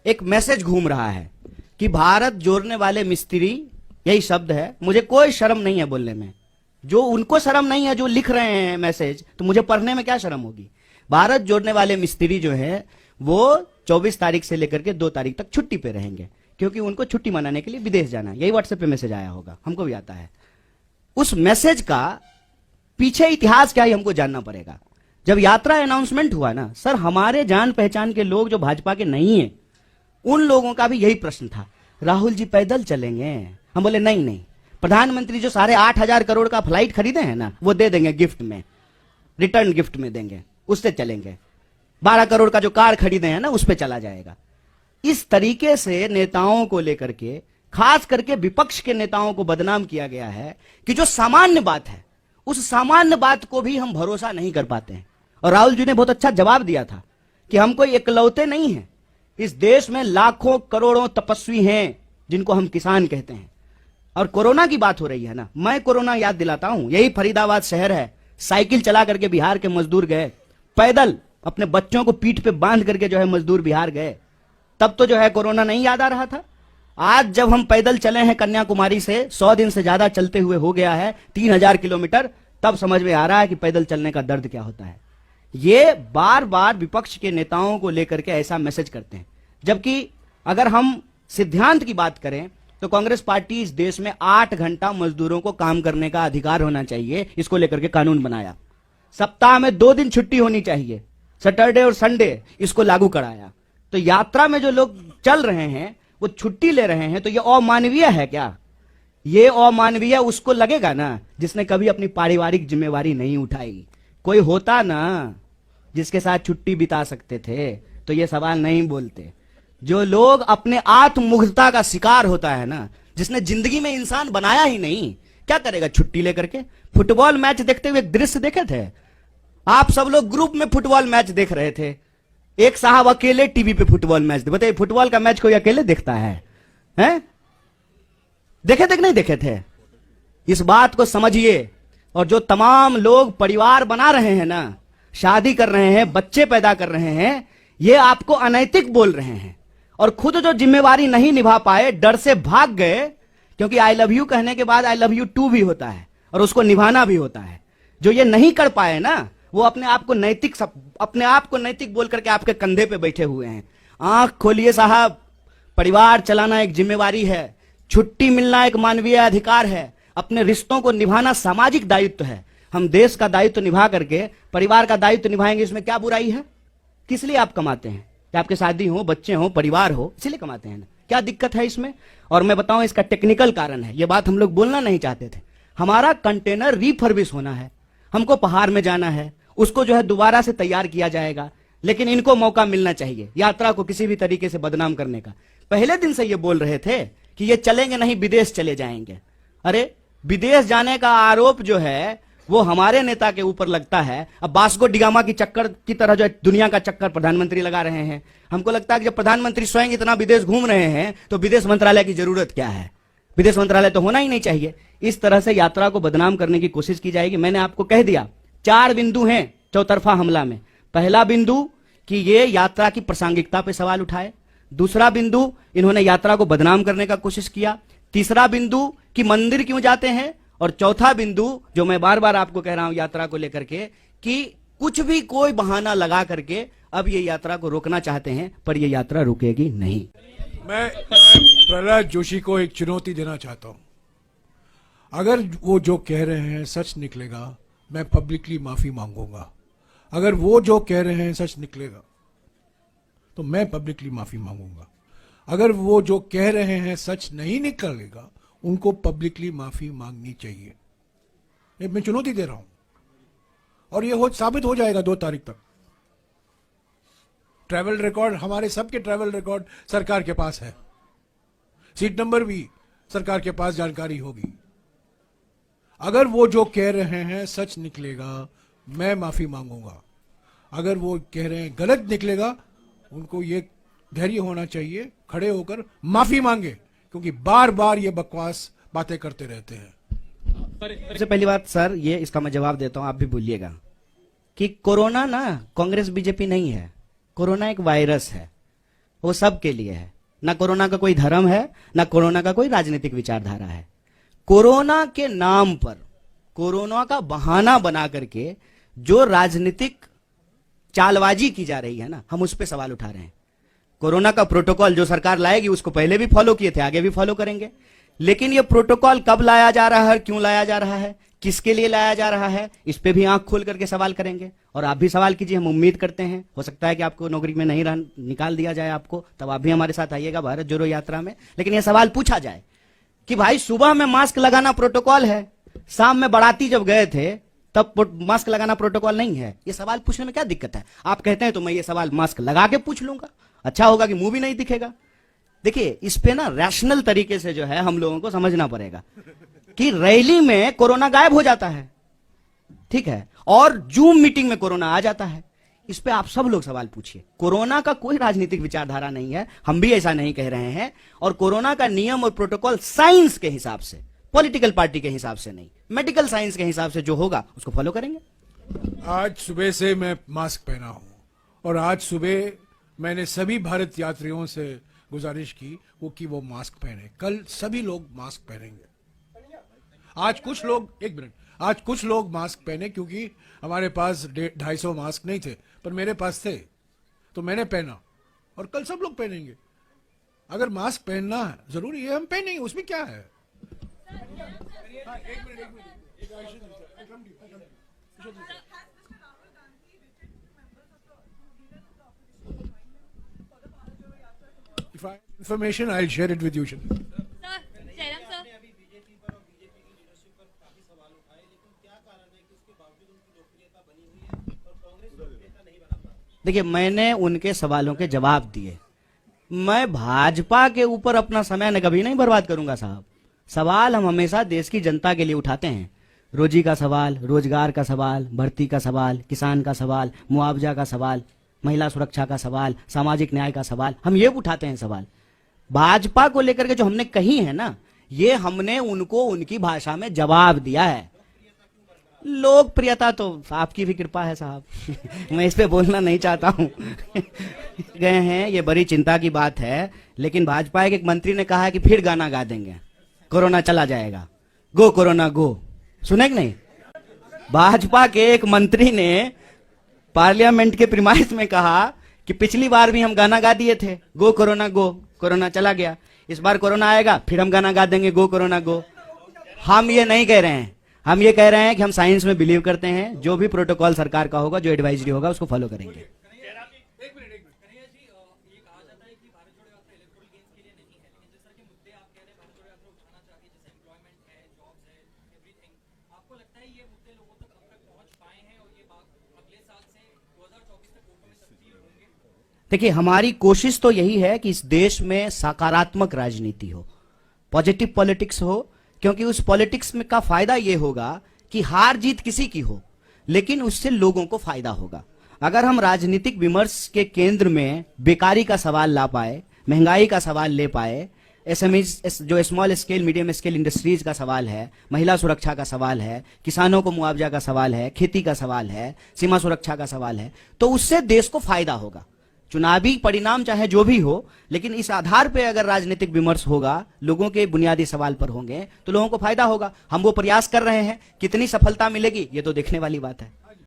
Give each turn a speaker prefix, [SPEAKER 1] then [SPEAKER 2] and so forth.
[SPEAKER 1] एक मैसेज घूम रहा है कि भारत जोड़ने वाले मिस्त्री, यही शब्द है, मुझे कोई शर्म नहीं है बोलने में। जो उनको शर्म नहीं है जो लिख रहे हैं मैसेज, तो मुझे पढ़ने में क्या शर्म होगी। भारत जोड़ने वाले मिस्त्री जो है वो 24 तारीख से लेकर के 2 तारीख तक छुट्टी पे रहेंगे, क्योंकि उनको छुट्टी मनाने के लिए विदेश जाना है। यही व्हाट्सएप पे मैसेज आया होगा, हमको भी आता है। उस मैसेज का पीछे इतिहास क्या है हमको जानना पड़ेगा। जब यात्रा अनाउंसमेंट हुआ ना सर, हमारे जान पहचान के लोग जो भाजपा के नहीं है, उन लोगों का भी यही प्रश्न था, राहुल जी पैदल चलेंगे। हम बोले नहीं नहीं, प्रधानमंत्री जो 8,500 करोड़ का फ्लाइट खरीदे हैं ना, वो दे देंगे गिफ्ट में, रिटर्न गिफ्ट में देंगे, उससे चलेंगे। 12 करोड़ का जो कार खरीदे हैं ना, उस पे चला जाएगा। इस तरीके से नेताओं को लेकर के, खास करके विपक्ष के नेताओं को बदनाम किया गया है कि जो सामान्य बात है, उस सामान्य बात को भी हम भरोसा नहीं कर पाते हैं। और राहुल जी ने बहुत अच्छा जवाब दिया था कि हम कोई इकलौते नहीं हैं, इस देश में लाखों करोड़ों तपस्वी हैं जिनको हम किसान कहते हैं। और कोरोना की बात हो रही है ना, मैं कोरोना याद दिलाता हूं, यही फरीदाबाद शहर है, साइकिल चला करके बिहार के मजदूर गए, पैदल अपने बच्चों को पीठ पे बांध करके जो है मजदूर बिहार गए। तब तो जो है कोरोना नहीं याद आ रहा था। आज जब हम पैदल चले हैं कन्याकुमारी से, 100 दिन से ज्यादा चलते हुए हो गया है 3000 किलोमीटर, तब समझ में आ रहा है कि पैदल चलने का दर्द क्या होता है। ये बार बार विपक्ष के नेताओं को लेकर के ऐसा मैसेज करते हैं, जबकि अगर हम सिद्धांत की बात करें तो कांग्रेस पार्टी इस देश में 8 घंटा मजदूरों को काम करने का अधिकार होना चाहिए, इसको लेकर के कानून बनाया। सप्ताह में 2 दिन छुट्टी होनी चाहिए, सैटरडे और संडे, इसको लागू कराया। तो यात्रा में जो लोग चल रहे हैं वो छुट्टी ले रहे हैं, तो ये अमानवीय है क्या? ये अमानवीय उसको लगेगा ना जिसने कभी अपनी पारिवारिक जिम्मेवारी नहीं उठाई। कोई होता ना जिसके साथ छुट्टी बिता सकते थे तो ये सवाल नहीं बोलते। जो लोग अपने आत्ममुग्धता का शिकार होता है ना, जिसने जिंदगी में इंसान बनाया ही नहीं, क्या करेगा छुट्टी लेकर के? फुटबॉल मैच देखते हुए एक दृश्य देखे थे आप सब लोग, ग्रुप में फुटबॉल मैच देख रहे थे, एक साहब अकेले टीवी पे फुटबॉल मैच, बताइए फुटबॉल का मैच कोई अकेले देखता है? हैं? देखे थे कि नहीं देखे थे? इस बात को समझिए। और जो तमाम लोग परिवार बना रहे हैं ना, शादी कर रहे हैं, बच्चे पैदा कर रहे हैं, ये आपको अनैतिक बोल रहे हैं। और खुद जो जिम्मेवारी नहीं निभा पाए, डर से भाग गए, क्योंकि आई लव यू कहने के बाद आई लव यू टू भी होता है और उसको निभाना भी होता है। जो ये नहीं कर पाए ना, वो अपने आप को नैतिक बोल करके आपके कंधे पे बैठे हुए हैं। आंख खोलिए साहब, परिवार चलाना एक जिम्मेवारी है, छुट्टी मिलना एक मानवीय अधिकार है, अपने रिश्तों को निभाना सामाजिक दायित्व है। हम देश का दायित्व निभा करके परिवार का दायित्व निभाएंगे, इसमें क्या बुराई है? किस लिए आप कमाते हैं? कि आपके शादी हो, बच्चे हो, परिवार हो, इसलिए कमाते हैं ना? क्या दिक्कत है इसमें? और मैं बताऊं इसका टेक्निकल कारण है, ये बात हम लोग बोलना नहीं चाहते थे। हमारा कंटेनर रिफर्बिश होना है, हमको पहाड़ में जाना है, उसको जो है दोबारा से तैयार किया जाएगा, लेकिन इनको मौका मिलना चाहिए यात्रा को किसी भी तरीके से बदनाम करने का। पहले दिन से ये बोल रहे थे कि ये चलेंगे नहीं, विदेश चले जाएंगे। अरे विदेश जाने का आरोप जो है वो हमारे नेता के ऊपर लगता है। अब बास्को डिगामा की चक्कर की तरह जो दुनिया का चक्कर प्रधानमंत्री लगा रहे हैं। हमको लगता है कि जब प्रधानमंत्री स्वयं इतना विदेश घूम रहे हैं तो विदेश मंत्रालय की जरूरत क्या है? विदेश मंत्रालय तो होना ही नहीं चाहिए। इस तरह से यात्रा को बदनाम करने की कोशिश की जाएगी। मैंने आपको कह दिया 4 बिंदु हैं चौतरफा हमला में। पहला बिंदु कि ये यात्रा की प्रासंगिकता पे सवाल उठाए, दूसरा बिंदु इन्होंने यात्रा को बदनाम करने का कोशिश किया, तीसरा बिंदु कि मंदिर क्यों जाते हैं, और चौथा बिंदु जो मैं बार बार आपको कह रहा हूं यात्रा को लेकर के कि कुछ भी कोई बहाना लगा करके अब ये यात्रा को रोकना चाहते हैं, पर ये यात्रा रुकेगी नहीं।
[SPEAKER 2] मैं प्रहलाद जोशी को एक चुनौती देना चाहता हूं। अगर वो जो कह रहे हैं सच निकलेगा, मैं पब्लिकली माफी मांगूंगा। अगर वो जो कह रहे हैं सच निकलेगा तो मैं पब्लिकली माफी मांगूंगा। अगर वो जो कह रहे हैं सच नहीं निकलेगा, उनको पब्लिकली माफी मांगनी चाहिए। ये मैं चुनौती दे रहा हूं और ये साबित हो जाएगा 2 तारीख तक। ट्रैवल रिकॉर्ड, हमारे सबके ट्रैवल रिकॉर्ड सरकार के पास है, सीट नंबर भी सरकार के पास जानकारी होगी। अगर वो जो कह रहे हैं सच निकलेगा, मैं माफी मांगूंगा। अगर वो कह रहे हैं गलत निकलेगा, उनको ये धैर्य होना चाहिए, खड़े होकर माफी मांगे, क्योंकि बार बार ये बकवास बातें करते रहते हैं।
[SPEAKER 1] सबसे पहली बात सर, ये इसका मैं जवाब देता हूं, आप भी बोलिएगा कि कोरोना ना कांग्रेस बीजेपी नहीं है, कोरोना एक वायरस है। वो सबके लिए है। ना कोरोना का कोई धर्म है, ना कोरोना का कोई राजनीतिक विचारधारा है। कोरोना के नाम पर, कोरोना का बहाना बना करके जो राजनीतिक चालबाजी की जा रही है ना, हम उस पर सवाल उठा रहे हैं। कोरोना का प्रोटोकॉल जो सरकार लाएगी उसको पहले भी फॉलो किए थे, आगे भी फॉलो करेंगे, लेकिन ये प्रोटोकॉल कब लाया जा रहा है, क्यों लाया जा रहा है, किसके लिए लाया जा रहा है, इस पे भी आंख खोल करके सवाल करेंगे। और आप भी सवाल कीजिए, हम उम्मीद करते हैं, हो सकता है कि आपको नौकरी में नहीं निकाल दिया जाए आपको, तब आप भी हमारे साथ आइएगा भारत जोड़ो यात्रा में। लेकिन यह सवाल पूछा जाए कि भाई सुबह में मास्क लगाना प्रोटोकॉल है, शाम में बाराती जब गए थे तब मास्क लगाना प्रोटोकॉल नहीं है। ये सवाल पूछने में क्या दिक्कत है? आप कहते हैं तो मैं ये सवाल मास्क लगा के पूछ लूंगा, अच्छा होगा कि मुंह भी नहीं दिखेगा। देखिए, इस पे ना रैशनल तरीके से जो है हम लोगों को समझना पड़ेगा कि रैली में कोरोना गायब हो जाता है, ठीक है, और जूम मीटिंग में कोरोना आ जाता है। इस पे आप सब लोग सवाल पूछिए। कोरोना का कोई राजनीतिक विचारधारा नहीं है, हम भी ऐसा नहीं कह रहे हैं। और कोरोना का नियम और प्रोटोकॉल साइंस के हिसाब से, पॉलिटिकल पार्टी के हिसाब से नहीं, मेडिकल साइंस के हिसाब से जो होगा उसको फॉलो करेंगे।
[SPEAKER 2] आज सुबह से मैं मास्क पहना हूं और आज सुबह मैंने सभी भारत यात्रियों से गुजारिश की वो मास्क पहने। कल सभी लोग मास्क पहनेंगे। आज कुछ लोग, एक मिनट, आज कुछ लोग मास्क पहने क्योंकि हमारे पास 250 मास्क नहीं थे, पर मेरे पास थे तो मैंने पहना, और कल सब लोग पहनेंगे। अगर मास्क पहनना जरूरी है, हम पहनेंगे, उसमें क्या है। If I have information, I'll share it with you.
[SPEAKER 3] Sir, Jairam sir,
[SPEAKER 1] देखिए, मैंने उनके सवालों के जवाब दिए। मैं भाजपा के ऊपर अपना समय न कभी नहीं बर्बाद करूंगा साहब। सवाल हम हमेशा देश की जनता के लिए उठाते हैं। रोजी का सवाल, रोजगार का सवाल, भर्ती का सवाल, किसान का सवाल, मुआवजा का सवाल, महिला सुरक्षा का सवाल, सामाजिक न्याय का सवाल, हम ये उठाते हैं सवाल। भाजपा को लेकर के जो हमने कही है ना, ये हमने उनको उनकी भाषा में जवाब दिया है। लोकप्रियता तो आपकी भी कृपा है साहब मैं इस पे बोलना नहीं चाहता हूं गए हैं, ये बड़ी चिंता की बात है। लेकिन भाजपा के एक मंत्री ने कहा है कि फिर गाना गा देंगे, कोरोना चला जाएगा, गो कोरोना गो। सुने कि नहीं? भाजपा के एक मंत्री ने पार्लियामेंट के प्रीमाइस में कहा कि पिछली बार भी हम गाना गा दिए थे, गो कोरोना गो, कोरोना चला गया, इस बार कोरोना आएगा फिर हम गाना गा देंगे, गो कोरोना गो। हम ये नहीं कह रहे हैं, हम ये कह रहे हैं कि हम साइंस में बिलीव करते हैं। जो भी प्रोटोकॉल सरकार का होगा, जो एडवाइजरी होगा, उसको फॉलो करेंगे। देखिए, हमारी कोशिश तो यही है कि इस देश में सकारात्मक राजनीति हो, पॉजिटिव पॉलिटिक्स हो, क्योंकि उस पॉलिटिक्स में का फायदा यह होगा कि हार जीत किसी की हो, लेकिन उससे लोगों को फायदा होगा। अगर हम राजनीतिक विमर्श के केंद्र में बेकारी का सवाल ला पाए, महंगाई का सवाल ले पाए, एसएमईज जो small scale medium scale industries का सवाल है, महिला सुरक्षा का सवाल है, किसानों को मुआवजा का सवाल है, खेती का सवाल है, सीमा सुरक्षा का सवाल है, तो उससे देश को फायदा होगा। चुनावी परिणाम चाहे जो भी हो, लेकिन इस आधार पे अगर राजनीतिक विमर्श होगा, लोगों के बुनियादी सवाल पर होंगे, तो लोगों को फायदा होगा। हम वो प्रयास कर रहे हैं, कितनी सफलता मिलेगी ये तो देखने वाली बात है।